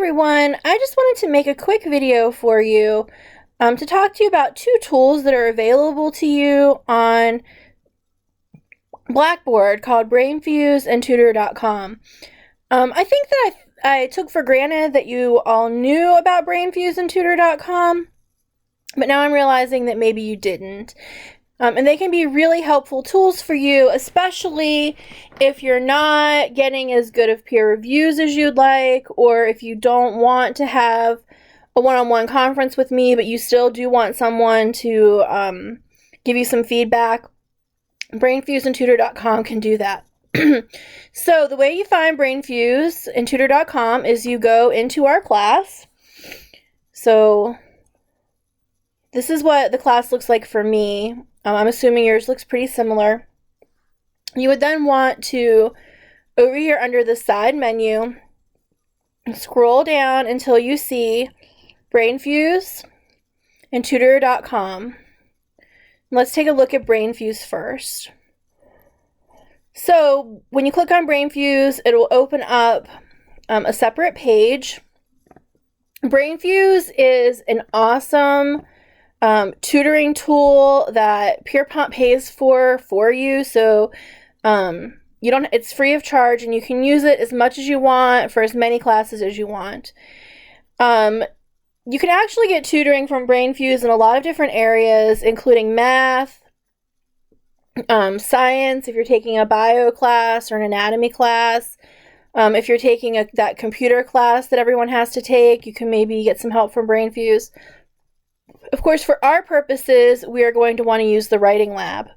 everyone, I just wanted to make a quick video for you to talk to you about two tools that are available to you on Blackboard called Brainfuse and Tutor.com. I think that I took for granted that you all knew about Brainfuse and Tutor.com, but now I'm realizing that maybe you didn't. And they can be really helpful tools for you, especially if you're not getting as good of peer reviews as you'd like, or if you don't want to have a one-on-one conference with me, but you still do want someone to give you some feedback. Brainfuse and Tutor.com can do that. So the way you find Brainfuse and Tutor.com is you go into our class. So this is what the class looks like for me. I'm assuming yours looks pretty similar. You would then want to, over here under the side menu, scroll down until you see Brainfuse and Tutor.com. Let's take a look at Brainfuse first. So when you click on Brainfuse, it will open up a separate page. Brainfuse is an awesome tutoring tool that Pierpont pays for you, so it's free of charge, and you can use it as much as you want for as many classes as you want. You can actually get tutoring from Brainfuse in a lot of different areas, including math, science, if you're taking a bio class or an anatomy class. If you're taking that computer class that everyone has to take, you can maybe get some help from Brainfuse. Of course, for our purposes, we are going to want to use the writing lab.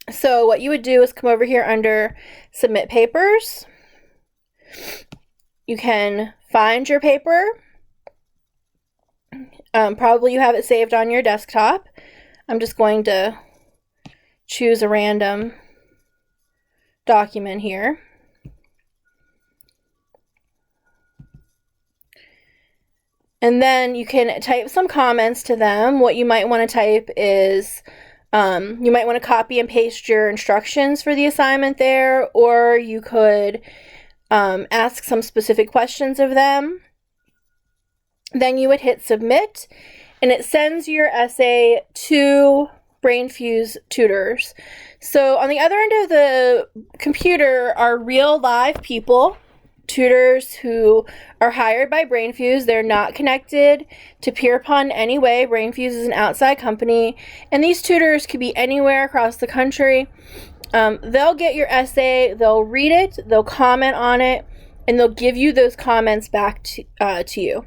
So what you would do is come over here under Submit Papers. You can find your paper. Probably you have it saved on your desktop. I'm just going to choose a random document here. And then you can type some comments to them. What you might want to type is, you might want to copy and paste your instructions for the assignment there, or you could ask some specific questions of them. Then you would hit submit, and it sends your essay to Brainfuse tutors. So on the other end of the computer are real live people, tutors who are hired by Brainfuse. They're not connected to Pierpont in any way. Brainfuse is an outside company, and these tutors could be anywhere across the country. They'll get your essay, they'll read it, they'll comment on it, and they'll give you those comments back to you.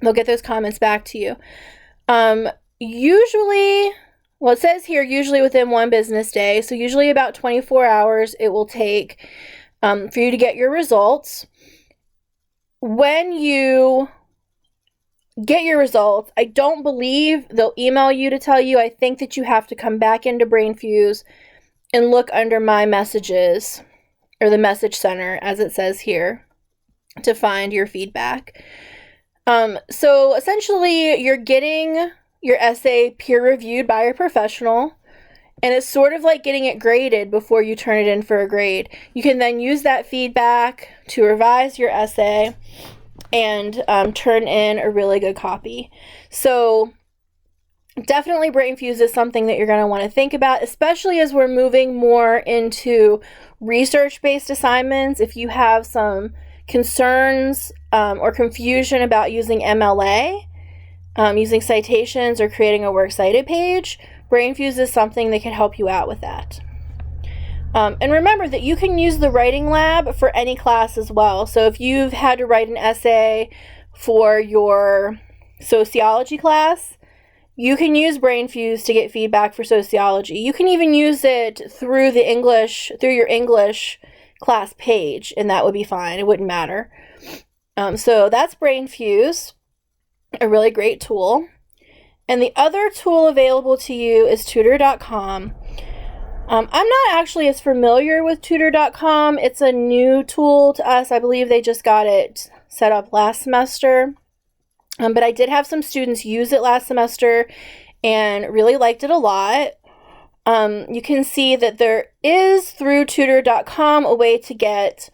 They'll get those comments back to you. Usually, well, it says here usually within 1 business day, so usually about 24 hours it will take for you to get your results. When you get your results, I don't believe they'll email you to tell you. I think that you have to come back into Brainfuse and look under My Messages, or the Message Center, as it says here, to find your feedback. So essentially, you're getting your essay peer-reviewed by a professional, and it's sort of like getting it graded before you turn it in for a grade. You can then use that feedback to revise your essay and turn in a really good copy. So definitely Brainfuse is something that you're going to want to think about, especially as we're moving more into research-based assignments. If you have some concerns or confusion about using MLA, using citations, or creating a works cited page, Brainfuse is something that can help you out with that. And remember that you can use the writing lab for any class as well. So if you've had to write an essay for your sociology class, you can use Brainfuse to get feedback for sociology. You can even use it through your English class page, and that would be fine. It wouldn't matter. So that's Brainfuse, a really great tool. And the other tool available to you is Tutor.com. I'm not actually as familiar with Tutor.com. It's a new tool to us. I believe they just got it set up last semester. But I did have some students use it last semester and really liked it a lot. You can see that there is, through Tutor.com, a way to get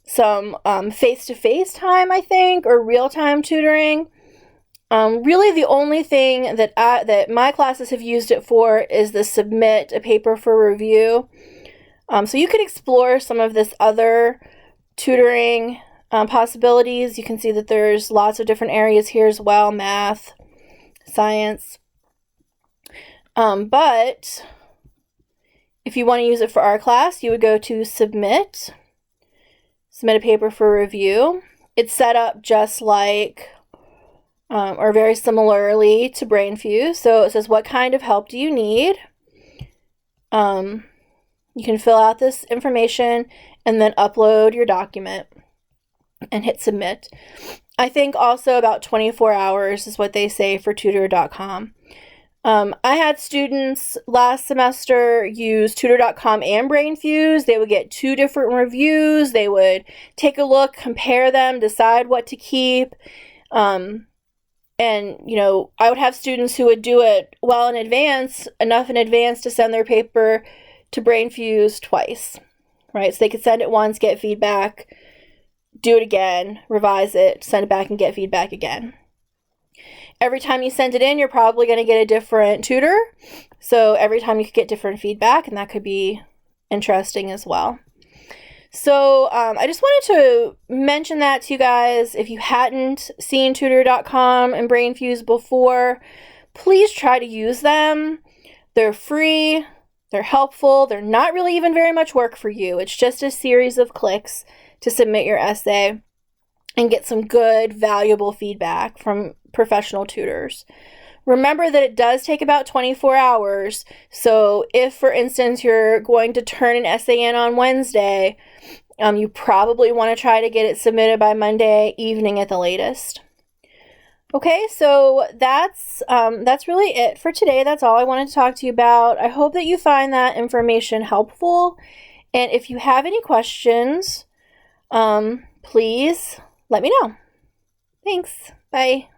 some face-to-face time, I think, or real-time tutoring. Really, the only thing that my classes have used it for is the submit a paper for review. So you could explore some of this other tutoring possibilities. You can see that there's lots of different areas here as well, math, science. But if you want to use it for our class, you would go to submit a paper for review. It's set up just like, or very similarly to Brainfuse. So it says, what kind of help do you need? You can fill out this information and then upload your document and hit submit. I think also about 24 hours is what they say for tutor.com. I had students last semester use tutor.com and Brainfuse. They would get 2 different reviews. They would take a look, compare them, decide what to keep. And, you know, I would have students who would do it well in advance, enough in advance to send their paper to Brainfuse twice, right? So they could send it once, get feedback, do it again, revise it, send it back and get feedback again. Every time you send it in, you're probably going to get a different tutor. So every time you could get different feedback, and that could be interesting as well. So I just wanted to mention that to you guys. If you hadn't seen tutor.com and Brainfuse before, please try to use them. They're free. They're helpful. They're not really even very much work for you. It's just a series of clicks to submit your essay and get some good, valuable feedback from professional tutors. Remember that it does take about 24 hours. So if, for instance, you're going to turn an essay in on Wednesday, you probably want to try to get it submitted by Monday evening at the latest. Okay, so that's really it for today. That's all I wanted to talk to you about. I hope that you find that information helpful. And if you have any questions, please let me know. Thanks. Bye.